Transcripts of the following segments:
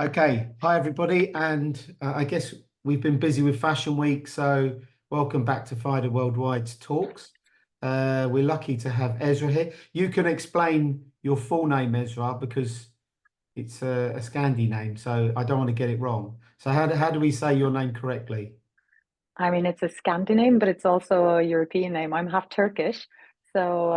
Okay, hi everybody, and I guess we've been busy with Fashion Week, so welcome back to Fida Worldwide's talks. We're lucky to have Esra here. You can explain your full name, Esra, because it's a Scandi name, so I don't want to get it wrong. So how do we say your name correctly? I mean, it's a Scandi name, but it's also a European name. I'm half Turkish, so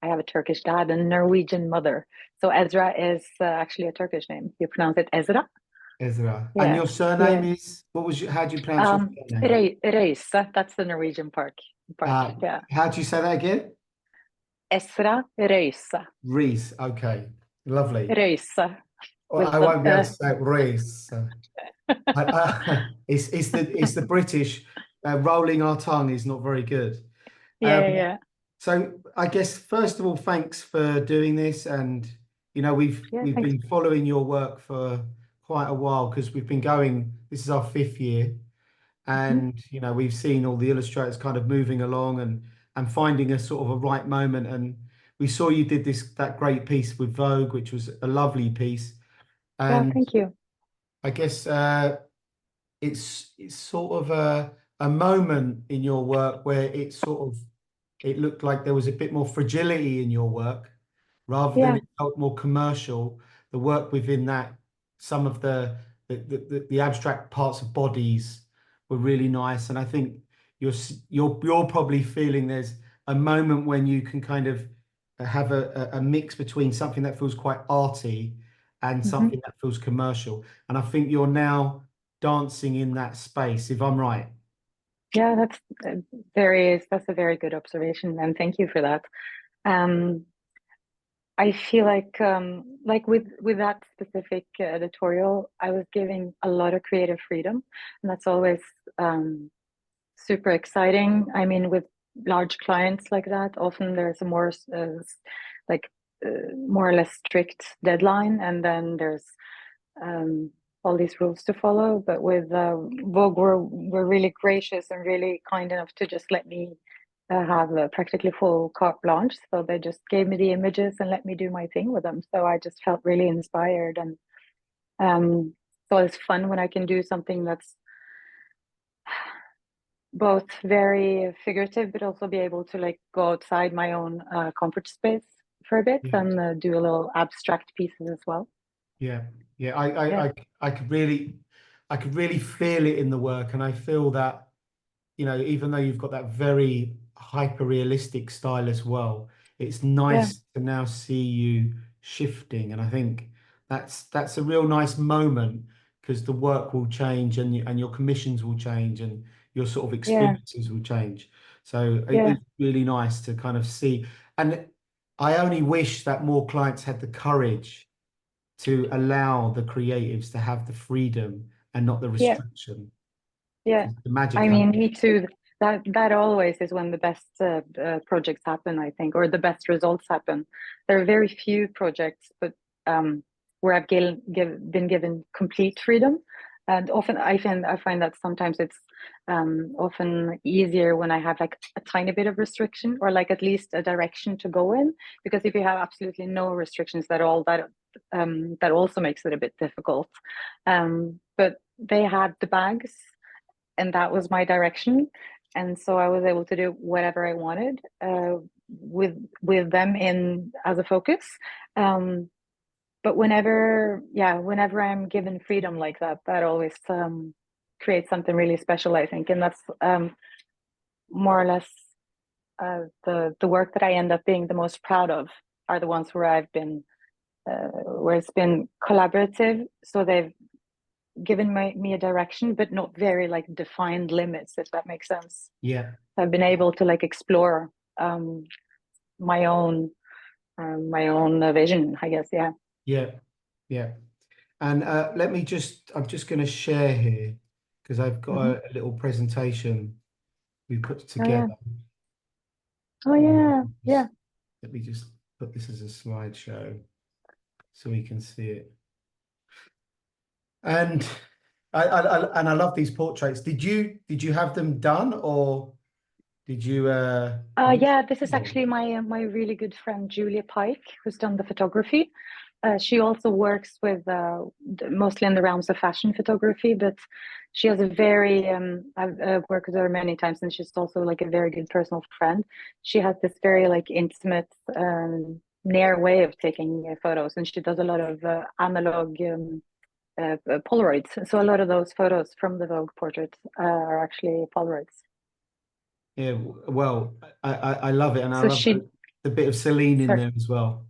I have a Turkish dad and Norwegian mother. So Ezra is actually a Turkish name. You pronounce it Ezra. Esra. And Yeah, your surname yeah. is, how do you pronounce your surname? Reis. That's the Norwegian part. Uh, Yeah, how do you say that again? Esra Røise. Reese. Okay, lovely. Røise Well, with I the won't be able to say Reese. It's the British rolling our tongue is not very good. yeah, Um, yeah, so I guess first of all, thanks for doing this, and yeah. we've Thanks. been following your work for quite a while because we've been going. This is our fifth year, Mhm. and we've seen all the illustrators kind of moving along and finding a sort of a right moment. And we saw you did that great piece with Vogue, which was a lovely piece, Yeah, and thank you. I guess. It's sort of a moment in your work where it looked like there was a bit more fragility in your work rather than Yeah, it felt more commercial. The work within that, some of the abstract parts of bodies were really nice, and I think you're probably feeling there's a moment when you can kind of have a mix between something that feels quite arty and hmm something that feels commercial. And I think you're now dancing in that space, if I'm right. yeah. That's a very good observation, and thank you for that. Um, I feel like with that specific editorial, I was giving a lot of creative freedom, and that's always um, super exciting. I mean, with large clients like that, often there's a like more or less strict deadline, and then there's um, all these rules to follow. But with Vogue, were really gracious and really kind enough to just let me have a practically full carte blanche. So they just gave me the images and let me do my thing with them. So I just felt really inspired, and so it's fun when I can do something that's both very figurative, but also be able to like go outside my own comfort space for a bit Yeah, and do a little abstract pieces as well. yeah, yeah. Yeah, I could really feel it in the work, and I feel that even though you've got that very hyper realistic style as well, it's yeah, nice to now see you shifting, and I think that's a real nice moment because the work will change and your commissions will change and your sort of yeah, experiences will change. So yeah, it's really nice to kind of see, and I only wish that more clients had the courage to allow the creatives to have the freedom and not the yeah, restriction. yeah. 'Cause the magic I mean, happens. me too. That always is when the best projects happen, I think, or the best results happen. There are very few projects, but where I've been given complete freedom, and often I find that sometimes it's often easier when I have like a tiny bit of restriction or like at least a direction to go in. Because if you have absolutely no restrictions at all, that also makes it a bit difficult. But they had the bags and that was my direction, and so I was able to do whatever I wanted with them in as a focus. um, but whenever I'm given freedom like that, that always creates something really special, I think. And that's more or less the work that I end up being the most proud of are the ones where it's been collaborative, so they've given me a direction, but not very like defined limits, if that makes sense. Yeah. I've been able to like explore um, my own vision, I guess. Yeah. Yeah, yeah. And I'm just going to share here because I've got hmm a little presentation we put Oh yeah. together. Oh yeah. Yeah. Just, let me just put this as a slideshow so we can see it. And I love these portraits. Did you have them done or did you Yeah. This is actually my really good friend Julia Pike, who's done the photography. She also works with mostly in the realms of fashion photography, but she has a very I've worked with her many times, and she's also like a very good personal friend. She has this very like intimate, near way of taking photos, and she does a lot of analog Polaroids. So a lot of those photos from the Vogue portraits are actually Polaroids. Yeah, well, I love it, and I So love she, the bit of Celine in sorry. there as well.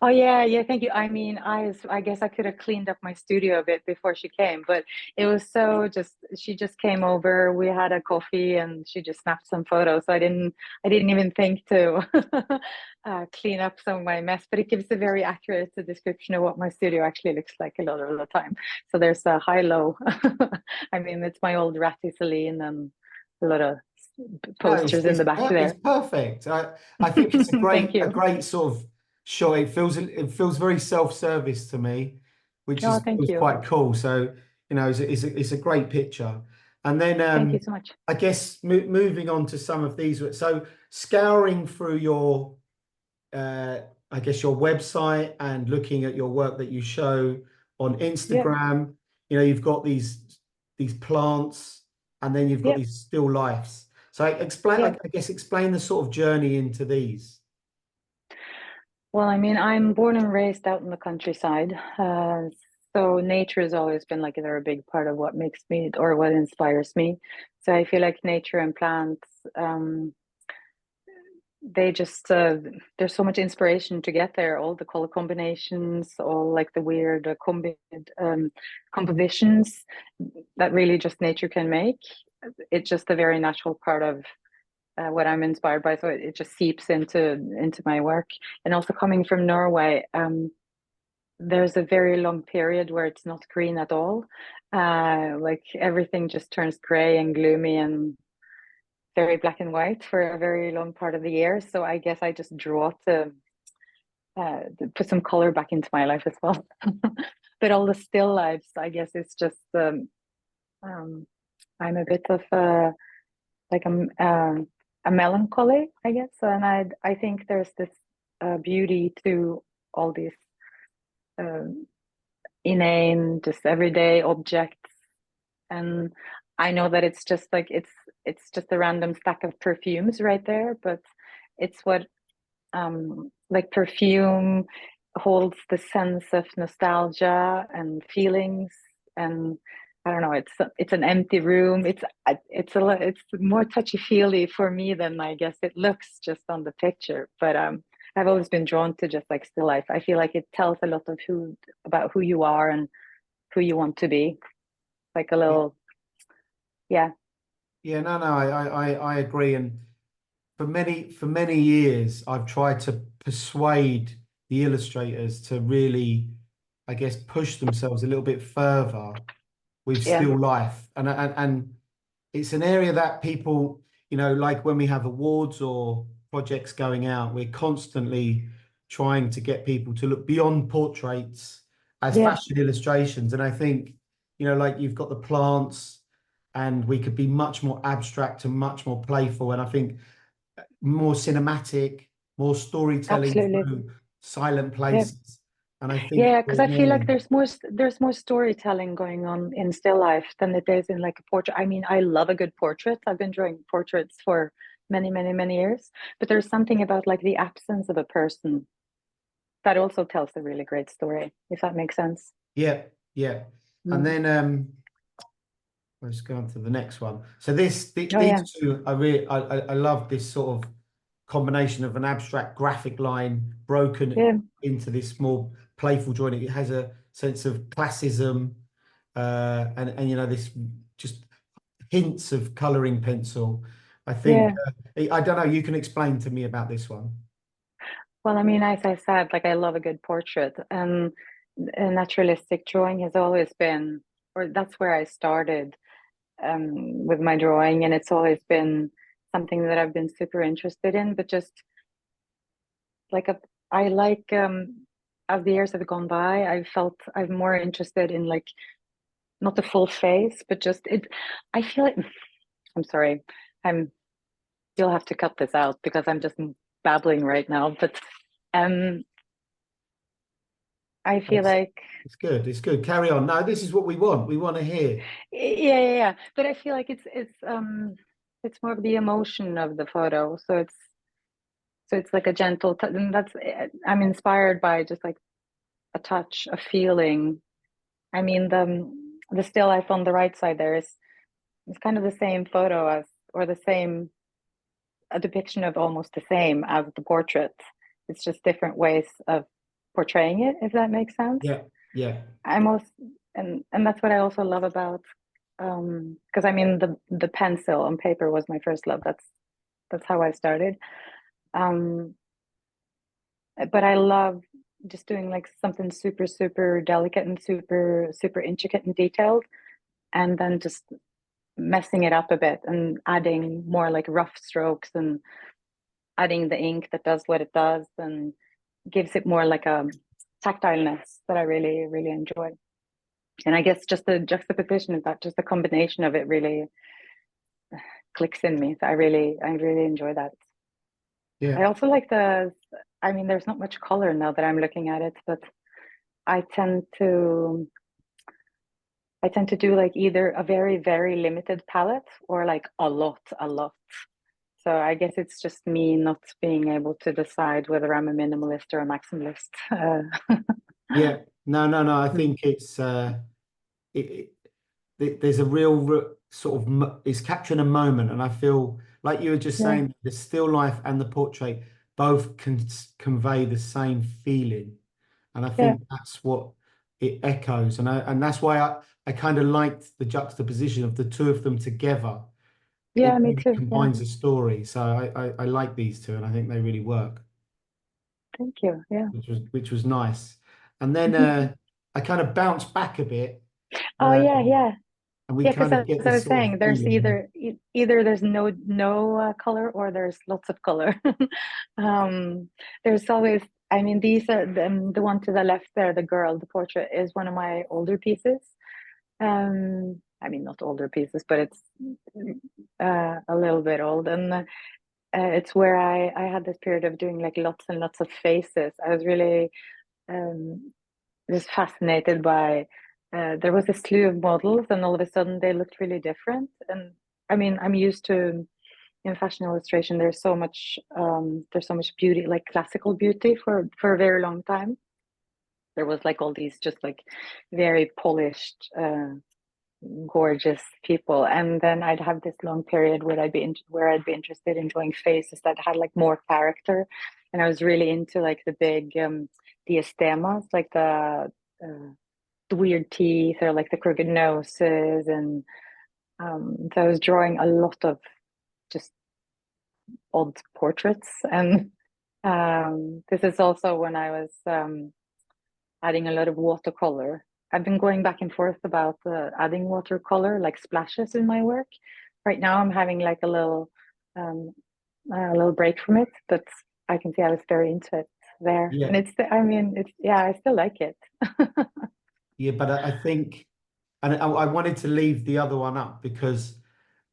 Oh yeah, yeah, thank you. I mean, I guess I could have cleaned up my studio a bit before she came, but it was so just she just came over, we had a coffee and she just snapped some photos. So I didn't even think to clean up some of my mess, but it gives a very accurate description of what my studio actually looks like a lot of the time. So there's a high low. I mean, it's my old ratty Celine and a lot of No, posters in the back it's there. perfect. I think it's Thank a you. great sort of shot. It feels very self-service to me, which Oh, is thank was you. quite cool. So, it's a great picture. And then Thank you so much. I guess moving on to some of these. So scouring through your uh, I guess your website and looking at your work that you show on Yeah, Instagram, you've got these plants, and then you've got yeah, these still lifes. So yeah. I guess explain the sort of journey into these. Well, I mean, I'm born and raised out in the countryside. So nature has always been like a very big part of what makes me or what inspires me. So I feel like nature and plants, they just, there's so much inspiration to get there. All the color combinations, all like the weird compositions that really just nature can make. It's just a very natural part of what I'm inspired by. So it just seeps into my work. And also coming from Norway, there's a very long period where it's not green at all. Like everything just turns gray and gloomy and very black and white for a very long part of the year. So I guess I just draw to put some color back into my life as well. But all the still lives, I guess, it's just um, I'm a bit of like a melancholy, I guess. And I think there's this beauty to all these um, inane, just everyday objects. And I know that it's just like it's just a random stack of perfumes right there, but it's what like perfume holds the sense of nostalgia and feelings and I don't know, it's an empty room. It's more touchy feely for me than I guess it looks just on the picture. But I've always been drawn to just like still life. I feel like it tells a lot of who about who you are and who you want to be. Like a Yeah, little, yeah, yeah, no, no, I agree. And for many years, I've tried to persuade the illustrators to really, I guess, push themselves a little bit further with yeah, still life. And it's an area that people, like when we have awards or projects going out, we're constantly trying to get people to look beyond portraits as yeah, fashion illustrations. And I think, like you've got the plants, and we could be much more abstract and much more playful. And I think more cinematic, more storytelling absolutely. through silent Yeah. places. And I think Yeah, because I feel yeah, like there's more storytelling going on in still life than it is in like a portrait. I mean, I love a good portrait. I've been drawing portraits for many, many, many years, but there's something about like the absence of a person that also tells a really great story, if that makes sense. yeah, yeah. And Mm. then let's go on to the next one. So Oh these yeah, two, I love this sort of combination of an abstract graphic line broken yeah, into this more playful joint. It has a sense of classism, and this just hints of coloring pencil. I think yeah. I don't know. You can explain to me about this one. Well, I mean, as I said, like I love a good portrait, and naturalistic drawing has always been, or that's where I started with my drawing, and it's always been something that I've been super interested in. But just like I like as the years have gone by, I felt I'm more interested in like not the full face, but just it. I feel like I'm sorry, I'm. You'll have to cut this out because I'm just babbling right now. But um, I feel It's like it's good. It's good. Carry on. No, this is what we want. We want to hear. yeah. But I feel like it's more of the emotion of the photo. So it's like a gentle touch, and that's I'm inspired by just like a touch, a feeling. I mean, the still life on the right side there is it's kind of the same photo as, or the same, a depiction of almost the same as the portrait. It's just different ways of portraying it, if that makes sense. Yeah, yeah, I'm also, and that's what I also love about, because I mean the pencil on paper was my first love. That's how I started. Um, but I love just doing like something super, super delicate and super, super intricate and detailed, and then just messing it up a bit and adding more like rough strokes and adding the ink that does what it does and gives it more like a tactileness that I really, really enjoy. And I guess just the juxtaposition of that, just the combination of it really clicks in me. So I really enjoy that. yeah. I also like I mean, there's not much color now that I'm looking at it, but I tend to I tend to do like either a very, very limited palette or like a lot, a lot. So I guess it's just me not being able to decide whether I'm a minimalist or a maximalist. Yeah. No, no, no. I Mm. think it, there's a real sort of it's capturing a moment, and I feel like you were just Yeah, saying the still life and the portrait both can convey the same feeling, and I yeah, think that's what it echoes, and that's why I kind of liked the juxtaposition of the two of them together. yeah, It me really too. Yeah, combines a story, so I like these two, and I think they really work, thank you. Yeah. which was nice. And then Mhm. I kind of bounced back a bit, Oh uh, yeah, yeah. and we Yeah, because kind of get as I this was sort of saying, there's feeling. either there's no color or there's lots of color. um, there's always, I mean, these are the one to the left there, the girl, the portrait is one of my older pieces. I mean, not older pieces, but it's a little bit old, and it's where I had this period of doing like lots and lots of faces. I was really um, just fascinated by there was a slew of models and all of a sudden they looked really different. And I mean, I'm used to in fashion illustration there's so much beauty, like classical beauty for a very long time. There was like all these just like very polished gorgeous people, and then I'd have this long period where I'd be interested in drawing faces that had like more character, and I was really into like the big diastemas, like uh, the weird teeth or like the crooked noses, and so I was drawing a lot of just odd portraits, and this is also when I was adding a lot of watercolor. I've been going back and forth about adding watercolor, like splashes in my work. Right now, I'm having like um, a little break from it, but I can see I was very into it there, Yeah, and I mean, it's yeah, I still like it. yeah, but I think, and I wanted to leave the other one up because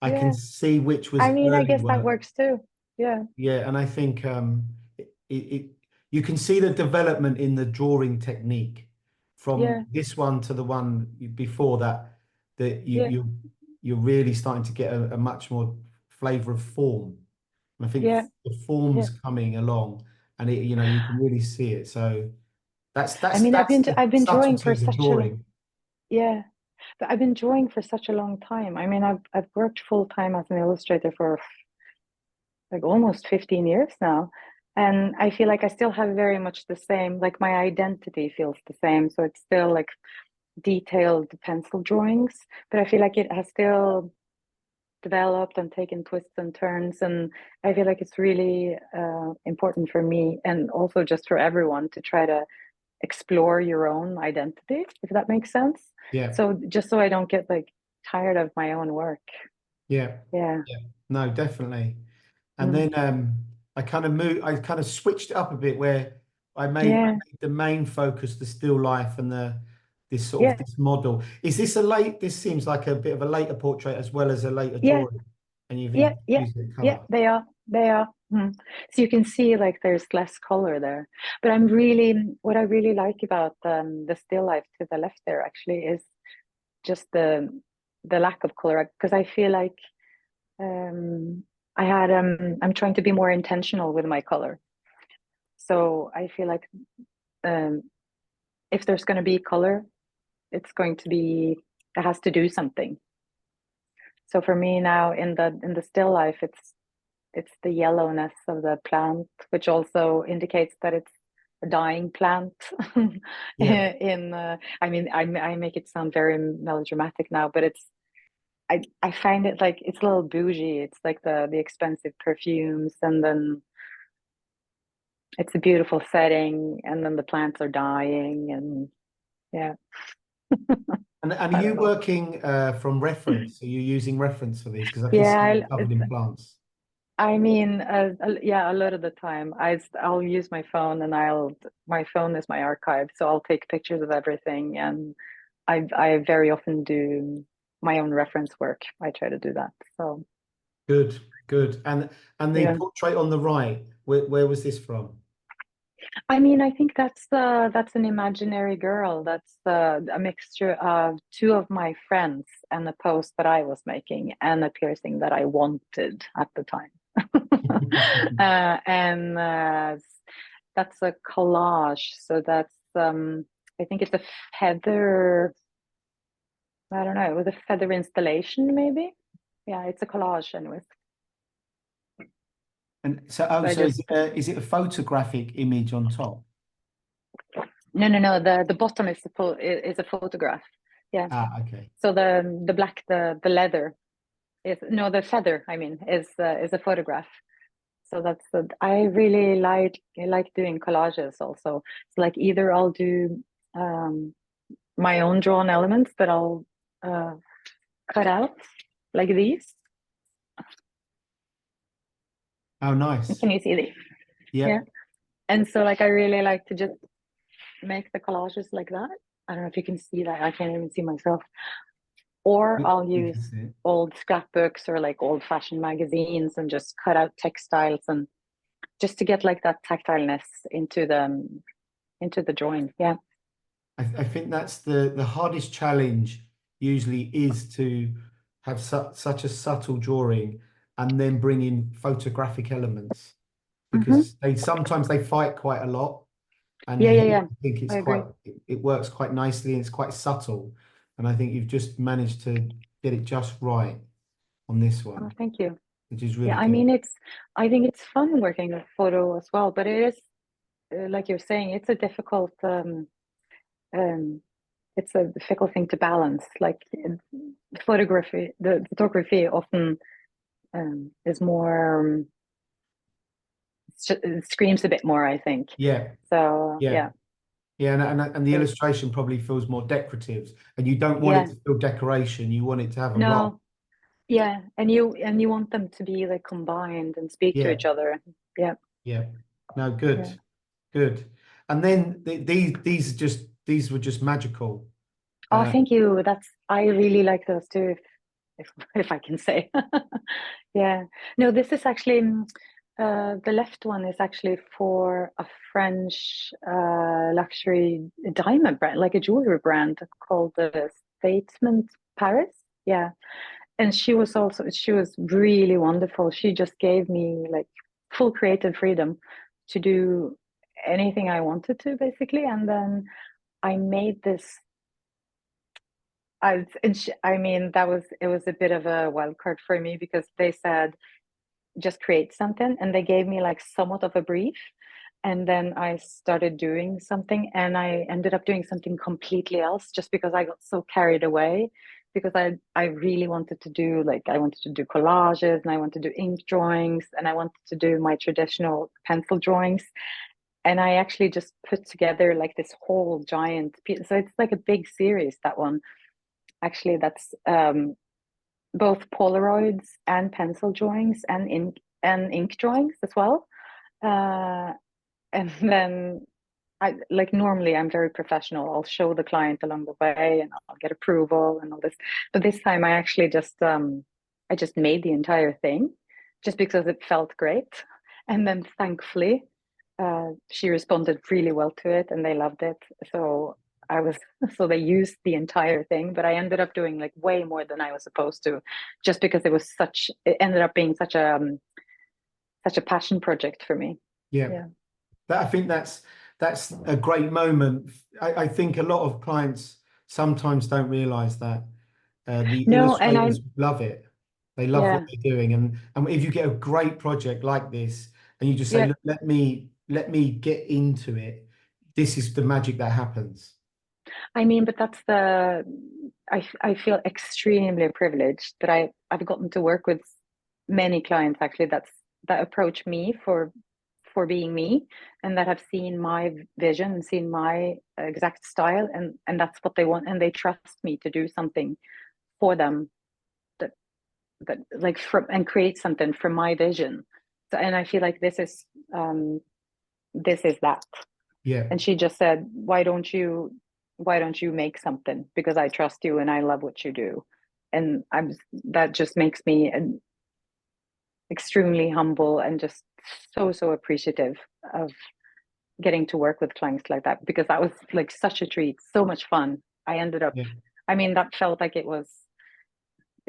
I can Yeah, see which was I mean, I early guess that work. works too. Yeah, Yeah, and I think you can see the development in the drawing technique from yeah, this one to the one before that, that yeah, you're really starting to get a much more flavor of form. And I think yeah, the yeah. form's coming along, and you can really see it. So that's I that's mean, that's the I've been drawing subtlety for of the such a drawing. yeah, but I've been drawing for such a long time. I mean, I've worked full time as an illustrator for like almost 15 years now. And I feel like I still have very much the same, like my identity feels the same. So it's still like detailed pencil drawings, but I feel like it has still developed and taken twists and turns. And I feel like it's really important for me and also just for everyone to try to explore your own identity, if that makes sense. Yeah, So just so I don't get like tired of my own work. yeah, Yeah. yeah. No, definitely. And Mm. then I kind of switched it up a bit where I Yeah. made the main focus the still life and this sort of Yeah. this model. Is this seems like a bit of a later portrait as well as a later Yeah. drawing, and you've Yeah, yeah, used the yeah, color. they are. They are. Mhm. So you can see like there's less color there. But what I really like about the still life to the left there actually is just the lack of color, because I feel like um, I'm trying to be more intentional with my color. So I feel like um, if there's going to be color, it has to do something. So for me now in the still life, it's the yellowness of the plant, which also indicates that it's a dying plant. Yeah. I mean, I make it sound very melodramatic now, but I find it like it's a little bougie. It's like the expensive perfumes, and then it's a beautiful setting, and then the plants are dying, and yeah, And are I you don't know. working from reference? Are you using reference for these? Because I can see Yeah, you're covered in plants. I mean, yeah, a lot of the time I'll use my phone, and my phone is my archive, so I'll take pictures of everything, and I very often do my own reference work. I try to do that. So Good, good. And the yeah, portrait on the right, where was this from? I mean, I think that's an imaginary girl. That's a mixture of two of my friends and a post that I was making and a piercing that I wanted at the time. And that's a collage. So that's I think it's a feather. I don't know. It was a feather installation, maybe. Yeah, it's a collage, anyways. And so, So I so just is it a photographic image on top? no. The bottom is a photograph. Yeah. Ah, okay. So the black the leather is no the feather. I mean is a photograph. So I really I like doing collages also. It's like either I'll do um, my own drawn elements that I'll uh, cut out like these. Oh, nice. Can you see these? Yeah. Yep. And so like I really like to just make the collages like that. I don't know if you can see that. I can't even see myself. Or I'll You use can see it. old scrapbooks or like old fashioned magazines and just cut out textiles and just to get like that tactileness into the drawing. Yeah. I think that's the hardest challenge usually is to have such a subtle drawing and then bring in photographic elements Hmm. because they sometimes they fight quite a lot. And Yeah, yeah, here yeah. I think I agree. it works quite nicely and it's quite subtle. And I think you've just managed to get it just right on this Oh, one, thank you. which is Yeah, really I good. mean, I think it's fun working with photo as well, but it is, like you're saying, um, it's a difficult thing to balance. Like the photography often is more, it screams a bit more, I think. Yeah, So yeah, yeah, yeah. And the but illustration probably feels more decorative. And you don't want it yeah, to feel decoration. You want it to have a role. no, yeah, and you want them to be like combined and speak to Yeah, each other. Yeah, yeah. No, yeah. good, good. And then these were just magical. Oh, Uh, thank you. I really like those too, if I can say. Yeah. No, this is actually the left one is actually for a French luxury diamond brand, like a jewelry brand called Statement Paris. Yeah. And she was really wonderful. She just gave me like full creative freedom to do anything I wanted to, basically. And then I made this I mean, it was a bit of a wild card for me because they said just create something, and they gave me like somewhat of a brief, and then I started doing something, and I ended up doing something completely else just because I got so carried away because I really wanted to do like I wanted to do collages and I wanted to do ink drawings and I wanted to do my traditional pencil drawings, and I actually just put together like this whole giant piece. So it's like a big series, that one. Actually, that's both Polaroids and pencil drawings and ink drawings as well. Uh, and then I like normally I'm very professional. I'll show the client along the way and I'll get approval and all this. But this time I actually just I just made the entire thing just because it felt great. And then thankfully, she responded really well to it and they loved it. So I was, so they used the entire thing, but I ended up doing like way more than I was supposed to, just because it ended up being such a passion project for me. Yeah. Yeah. I think that's a great moment. I think a lot of clients sometimes don't realize that the No, and illustrators love it. They love what yeah, they're doing, and if you get a great project like this, and you just say, yeah. "Look, let me get into it," this is the magic that happens. I mean, but I feel extremely privileged that I've gotten to work with many clients actually that approach me for being me and that have seen my vision and seen my exact style and that's what they want and they trust me to do something for them that that like from and create something from my vision. So and I feel like this is that. Yeah, And she just said, why don't you make something? Because I trust you and I love what you do. And I'm that just makes me extremely humble and just so appreciative of getting to work with clients like that because that was like such a treat, so much fun. I ended up yeah, I mean that felt like it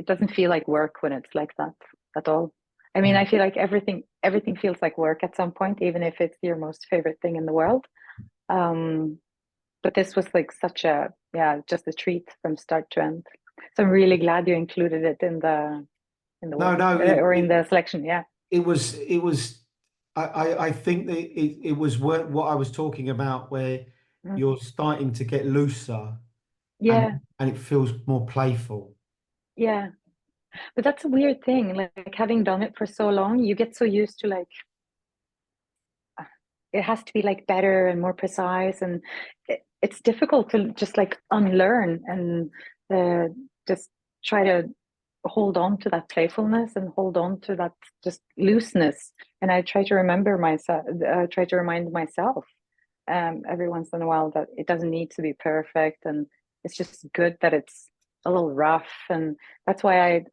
doesn't feel like work when it's like that at all. I mean, yeah, I feel like everything feels like work at some point, even if it's your most favorite thing in the world. Um, but this was like such a yeah, just a treat from start to end. So I'm really glad you included it in the no, work no, or in the selection. Yeah. it was. I think that it was what I was talking about, where Mm. you're starting to get looser, and Yeah, and it feels more playful. yeah. But that's a weird thing. Like having done it for so long, you get so used to like it has to be like better and more precise, and it's difficult to just like unlearn and just try to hold on to that playfulness and hold on to that just looseness. And I try to remember myself, try to remind myself every once in a while that it doesn't need to be perfect, and it's just good that it's a little rough. And that's why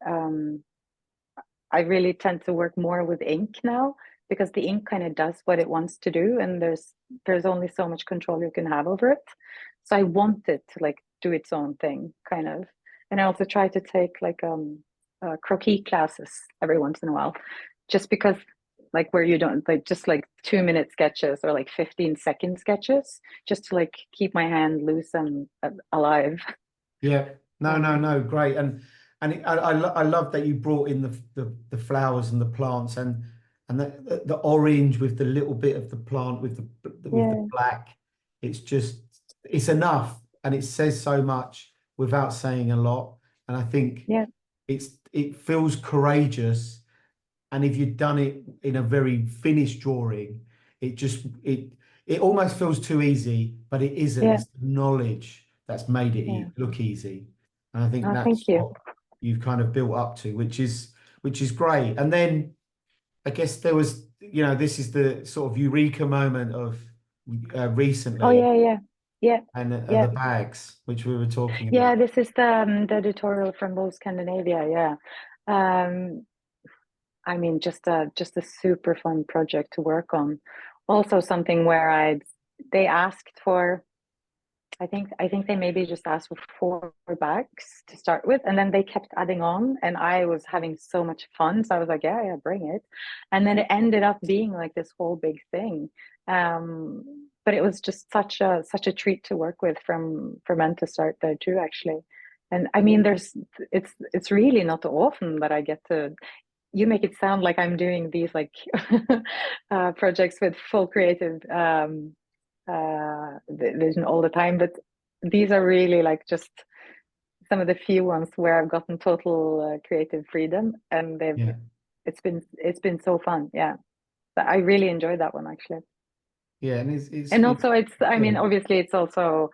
I really tend to work more with ink now because the ink kind of does what it wants to do, and there's only so much control you can have over it. So I want it to like do its own thing, kind of. And I also try to take like croquis classes every once in a while, just because like where you don't like just like 2 minute sketches or like 15-second sketches, just to like keep my hand loose and alive. Yeah, no, no, Um, no, great, I love that you brought in the flowers and the plants and the orange with the little bit of the plant with the yeah, black. It's enough, and it says so much without saying a lot. And I think yeah, it feels courageous. And if you've done it in a very finished drawing, it almost feels too easy, but it isn't. yeah, It's the knowledge that's made it yeah. look easy. And I think Oh, that's thank you. what you've kind of built up to, which is great. And then I guess there was, this is the sort of eureka moment of Oh recently, yeah, yeah, yeah, and yeah, the bags, which we were talking about. yeah. This is the editorial from Vogue Scandinavia. Yeah, um, I mean, just a super fun project to work on. Also, something where they asked for. I think they maybe just asked for 4 bags to start with, and then they kept adding on, and I was having so much fun, so I was like, yeah, yeah, bring it. And then it ended up being like this whole big thing. But it was just such a treat to work with from end to start there too, actually. And I mean, it's really not often that I get to. You make it sound like I'm doing these like projects with full creative vision all the time, but these are really like just some of the few ones where I've gotten total creative freedom, and Yeah, it's been so fun. Yeah, but I really enjoyed that one actually. yeah, and it's And it's also, it's I yeah, mean, obviously, it's also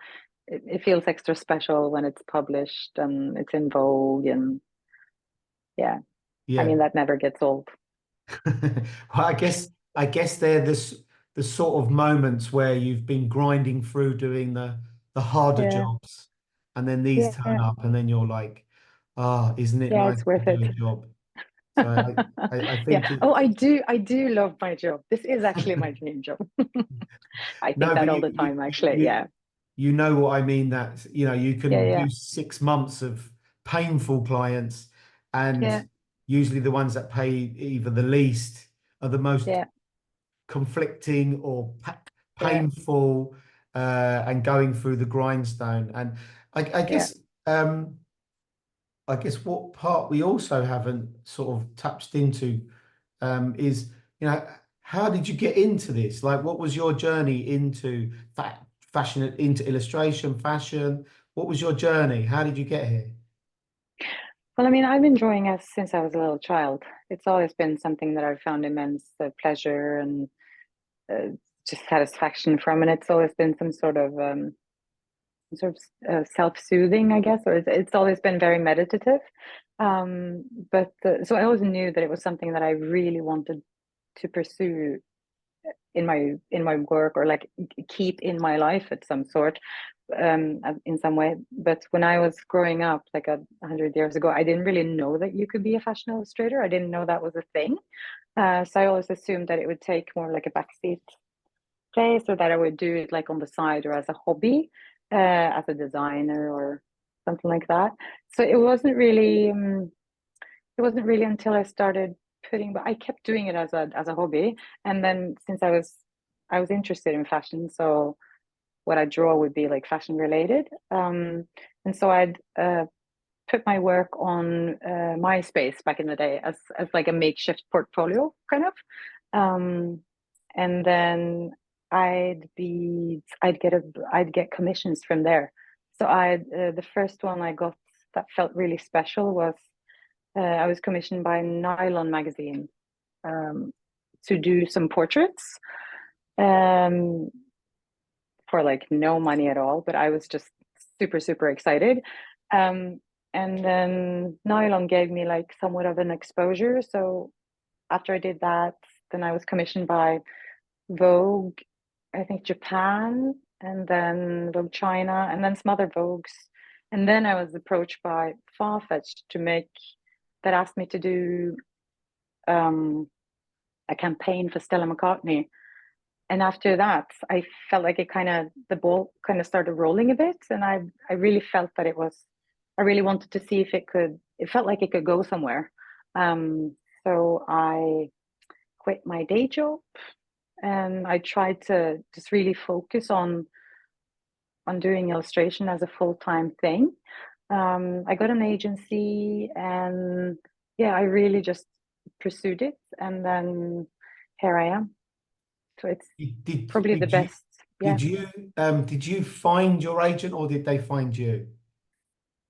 it feels extra special when it's published and it's in Vogue, and yeah, I yeah. mean that never gets old. Well, I guess they're the sort of moments where you've been grinding through doing the harder Yeah, jobs, and then these turn yeah, up, and then you're like, isn't it yeah, nice it's to worth do it. a job? So I think Yeah. Oh, I do love my job. This is actually my dream job. I think no, but that all the time, actually. Yeah. you know what I mean, that you Yeah. can Yeah. do 6 months of painful clients, and Yeah. usually the ones that pay either the least are the most Yeah. conflicting or Yeah. painful, and going through the grindstone. And I Yeah. guess what part we also haven't sort of touched into, is, how did you get into this? Like, what was your journey into fashion, into illustration, fashion? What was your journey? How did you get here? Well, I mean, I've been drawing as since I was a little child. It's always been something that I've found immense pleasure and uh, just satisfaction from, and it's always been sort of self-soothing, I guess, or it's always been very meditative. But so I always knew that it was something that I really wanted to pursue in my work, or like keep in my life at some sort, in some way. But when I was growing up, like 100 years ago, I didn't really know that you could be a fashion illustrator. I didn't know that was a thing. So I always assumed that it would take more like a backseat place, or that I would do it like on the side or as a hobby, as a designer or something like that. So it wasn't really until I started but I kept doing it as a hobby. And then since I was interested in fashion, so what I draw would be like fashion related. And so I'd put my work on MySpace back in the day as like a makeshift portfolio kind of. Um, and then I'd get commissions from there. So the first one I got that felt really special was I was commissioned by Nylon magazine, um, to do some portraits, um, for like no money at all, but I was just super, super excited. Um, and then Nylon gave me like somewhat of an exposure. So after I did that, then I was commissioned by Vogue, I think Japan, and then Vogue China, and then some other Vogues. And then I was approached by Farfetch that asked me to do um, a campaign for Stella McCartney. And after that, I felt like the ball kind of started rolling a bit, and I really felt that I really wanted to see if it felt like it could go somewhere. So I quit my day job, and I tried to just really focus on doing illustration as a full-time thing. I got an agency, and yeah, I really just pursued it, and then here I am. So it's Did probably the did you best. Yeah. did you find your agent, or did they find you?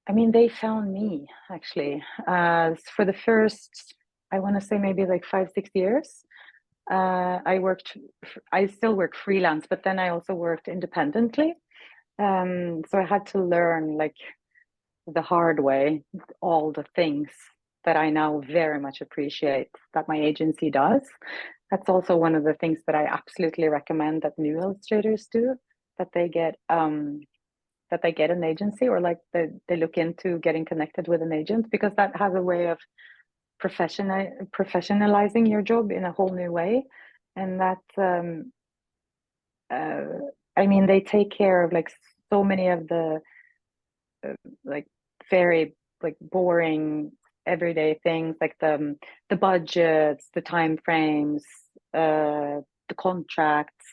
I mean, they found me actually. For the first, I want to say maybe like 5, 6 years. I still work freelance, but then I also worked independently. So I had to learn like the hard way all the things that I now very much appreciate that my agency does. That's also one of the things that I absolutely recommend that new illustrators do, that they get an agency, or like they look into getting connected with an agent, because that has a way of professionalizing your job in a whole new way. And that uh, I mean, they take care of like so many of the like very like boring everyday things, like the budgets, the time frames, the contracts,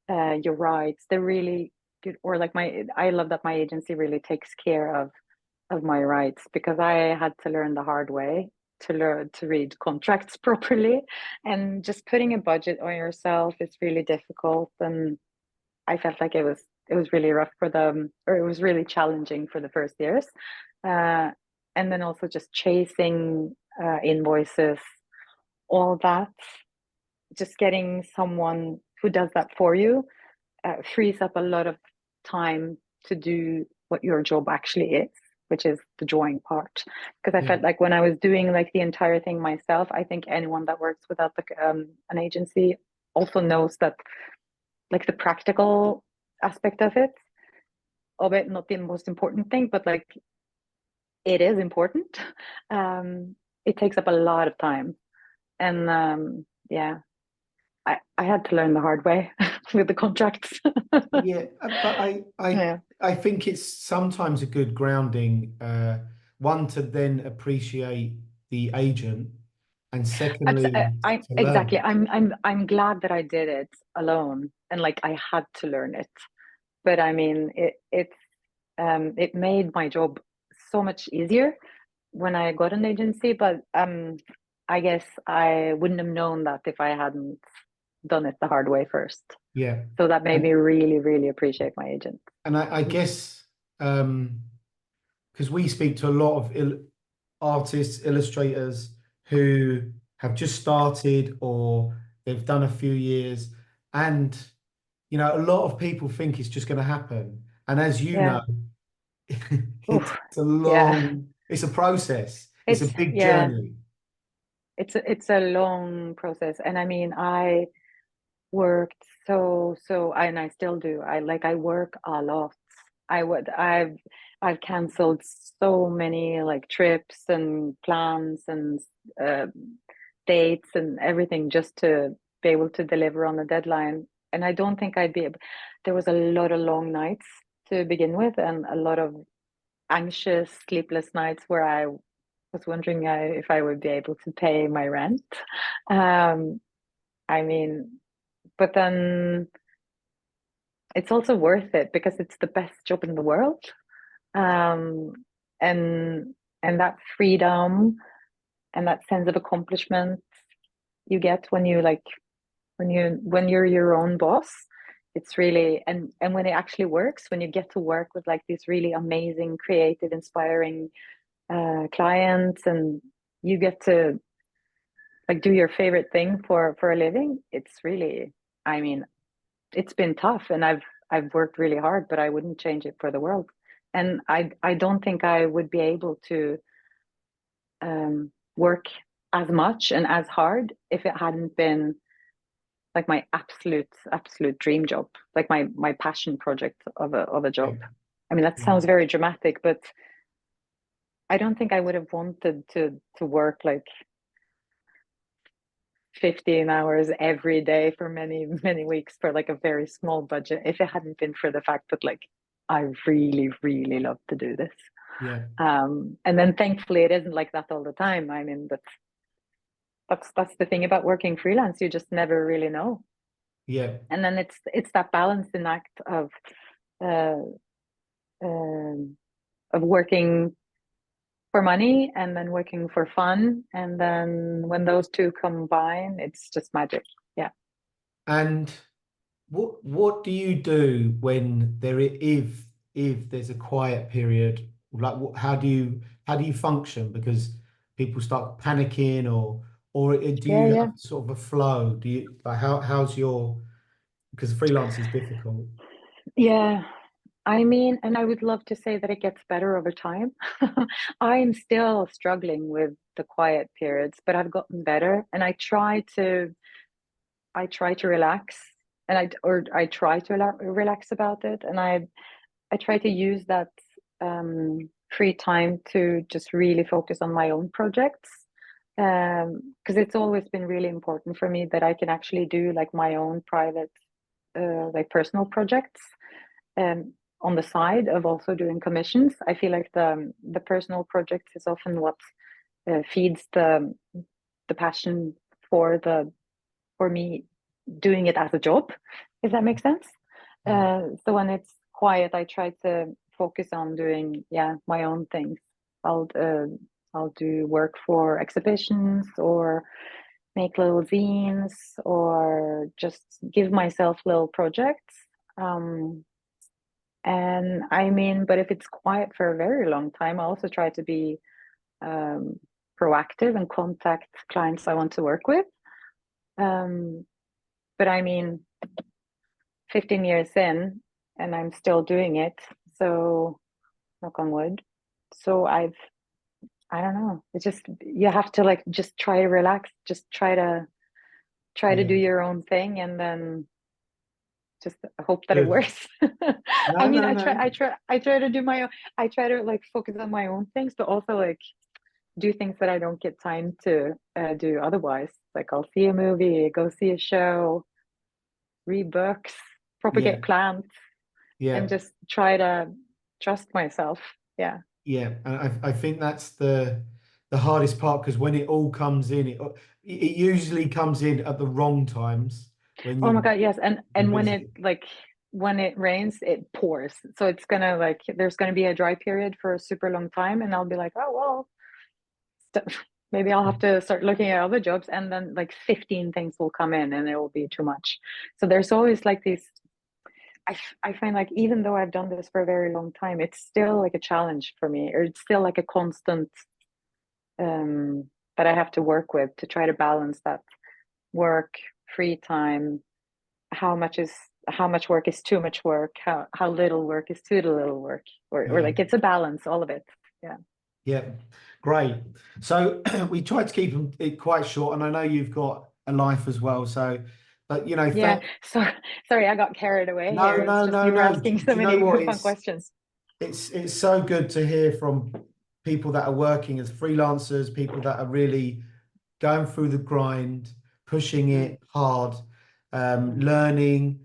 your rights. They're really good. Or like I love that my agency really takes care of my rights, because I had to learn the hard way to learn to read contracts properly, and just putting a budget on yourself is really difficult. And I felt like it was really rough for them, or it was really challenging for the first years. Uh, and then also just chasing invoices, all that, just getting someone who does that for you frees up a lot of time to do what your job actually is, which is the drawing part. Because I Yeah. felt like when I was doing like the entire thing myself, I think anyone that works without an agency also knows that like the practical aspect of it, not the most important thing, but like it is important. it takes up a lot of time. And yeah, I had to learn the hard way with the contracts. Yeah, but Yeah. I think it's sometimes a good grounding, one to then appreciate the agent, and secondly I to exactly. learn. I'm glad that I did it alone and like I had to learn it. But I mean, it made my job so much easier when I got an agency. But I guess I wouldn't have known that if I hadn't done it the hard way first. Yeah, So that made me and really, really appreciate my agent. I guess because we speak to a lot of artists, illustrators who have just started or they've done a few years, and a lot of people think it's just going to happen. And as you Yeah. know, it's Oof. a Yeah. it's a process. It's a big Yeah. journey. It's a long process, and I mean, I worked and I still do. I work a lot. I've canceled so many like trips and plans and uh, dates and everything just to be able to deliver on the deadline. And I don't think I'd be able. There was a lot of long nights to begin with, and a lot of anxious, sleepless nights where I was wondering if I would be able to pay my rent. Um, I mean, but then it's also worth it because it's the best job in the world. Um, and that freedom and that sense of accomplishment you get when you like when you're your own boss, it's really and when it actually works, when you get to work with like these really amazing, creative, inspiring clients, and you get to like do your favorite thing for a living, it's really, I mean, it's been tough, and I've worked really hard, but I wouldn't change it for the world. And I don't think I would be able to work as much and as hard if it hadn't been like my absolute dream job, like my passion project of a Yeah, job. I mean, that yeah, sounds very dramatic, but I don't think I would have wanted to work like 15 hours every day for many, many weeks for like a very small budget if it hadn't been for the fact that like I really, really love to do this. yeah, And then thankfully it isn't like that all the time. I mean, but that's the thing about working freelance. You just never really know. yeah. And then it's that balancing act uh, of working for money and then working for fun. And then when those two combine, it's just magic. Yeah. And what do you do when if there's a quiet period? Like, how do you function? Because people start panicking, or do Yeah, you yeah. have sort of a flow? Do you like how's your because freelance is difficult. Yeah. I mean, and I would love to say that it gets better over time. I'm still struggling with the quiet periods, but I've gotten better, and I try to relax, and I try to relax about it, and I try to use that free time to just really focus on my own projects. Because it's always been really important for me that I can actually do like my own private, like personal projects, on the side of also doing commissions. I feel like the personal projects is often what feeds the passion for the for me doing it as a job, if that makes sense. Yeah. So when it's quiet, I try to focus on doing, yeah, my own things. I'll uh, I'll do work for exhibitions or make little zines or just give myself little projects. Um, and I mean, but if it's quiet for a very long time, I also try to be um, proactive and contact clients I want to work with. Um, but I mean, 15 years in, and I'm still doing it. So, knock on wood. So I don't know. It's just you have to like just try to relax, just try to Yeah. do your own thing, and then just hope that it Good. works. I No, mean, no, no. I try to do my own, I try to like focus on my own things, but also like do things that I don't get time to do otherwise. Like I'll see a movie, go see a show, read books, Yeah, propagate plants, and yeah, just try to trust myself. Yeah. yeah. And I think that's the hardest part, because when it all comes in, it usually comes in at the wrong times when Oh my God, yes. you're And busy. when it rains, it pours. So it's gonna like there's gonna be a dry period for a super long time, and I'll be like, oh well, maybe I'll have to start looking at other jobs, and then like 15 things will come in, and it will be too much. So there's always like these. I find like even though I've done this for a very long time, it's still like a challenge for me, or it's still like a constant um that I have to work with to try to balance that work, free time, how much work is too much work, how little work is too little work, or Yeah. like it's a balance, all of it. Yeah. Yeah, great. So we tried to keep it quite short, and I know you've got a life as well. So, but Yeah. thank. So sorry, I got carried away No, here. It's no, just no, you were no. asking Do so you know many what? fun questions. It's so good to hear from people that are working as freelancers, people that are really going through the grind, pushing Mm, it hard, mm. learning,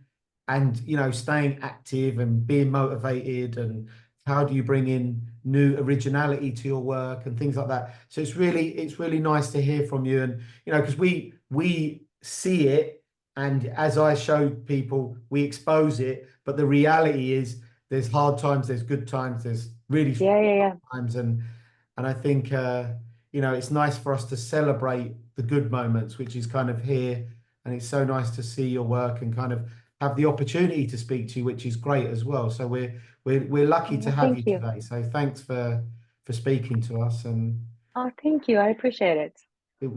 and staying active and being motivated, and how do you bring in new originality to your work and things like that. So it's really nice to hear from you, and because we see it, and as I show people, we expose it, but the reality is there's hard times, there's good times, there's really Yeah, yeah, yeah. times, and I think it's nice for us to celebrate the good moments, which is kind of here, and it's so nice to see your work and kind of have the opportunity to speak to you, which is great as well. So we're lucky to Oh, have you thank you. today. So thanks for speaking to us, and Oh, thank you. I appreciate it. it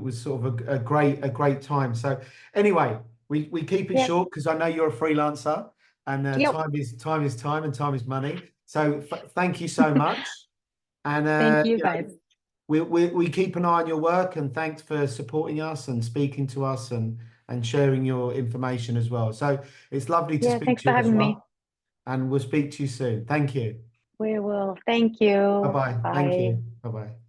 was sort of a great time. So anyway, we keep it Yep. short because I know you're a freelancer, and Yep. time is time, and time is money. So thank you so much. And Thank you guys. we keep an eye on your work, and thanks for supporting us and speaking to us, and sharing your information as well. So it's lovely to Yeah, speak thanks to for you as having me. well, and we'll speak to you soon. Thank you. We will. Thank Bye you. bye. Thank Bye. you. Bye bye.